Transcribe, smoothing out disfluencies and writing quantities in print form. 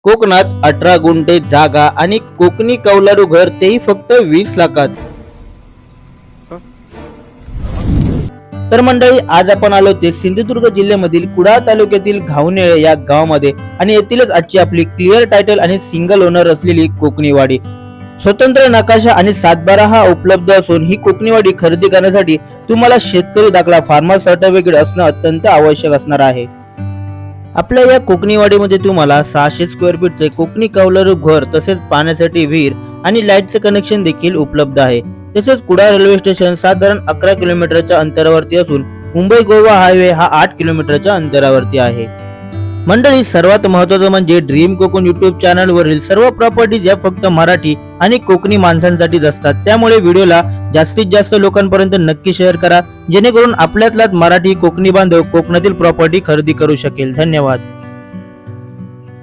कोकणात 18 गुंठे जागा आणि कोकणी कौलारू घर, तेही फक्त 20 लाखात. तर मंडळी, आज आपण आलो ते सिंधुदुर्ग जिल्ह्यामधील कुडाळ तालुक्यातील घावनेळे या गावामध्ये आणि येथीलच आजची आपली क्लिअर टायटल आणि सिंगल ओनर असलेली कोकणीवाडी. स्वतंत्र नकाशा आणि 7/12 हा उपलब्ध असून ही कोकणीवाडी खरेदी करण्यासाठी तुम्हाला शेतकरी दाखला फार्मर सर्टिफिकेट असणं अत्यंत आवश्यक असणार आहे. आपल्या या कोकणीवाडीमध्ये तुम्हाला 600 स्क्वेअर फीटचे कोकणी कौलारू घर, तसेच पाण्यासाठी विहीर आणि लाईटचे कनेक्शन देखील उपलब्ध आहे. तसेच कुडाळ रेल्वे स्टेशन साधारण 11 किलोमीटरच्या अंतरावरती असून मुंबई गोवा हायवे हा 8 किलोमीटरच्या अंतरावरती आहे. मंडळी, सर्वात महत्त्वाचं म्हणजे ड्रीम कोकण युट्यूब चॅनल वरील सर्व प्रॉपर्टीज या फक्त मराठी आणि कोकणी माणसांसाठीच असतात. त्यामुळे व्हिडिओला जास्तीत जास्त लोकांपर्यंत नक्की शेअर करा, जेणेकरून आपल्यातलाच मराठी कोकणी बांधव कोकणातील प्रॉपर्टी खरेदी करू शकेल. धन्यवाद.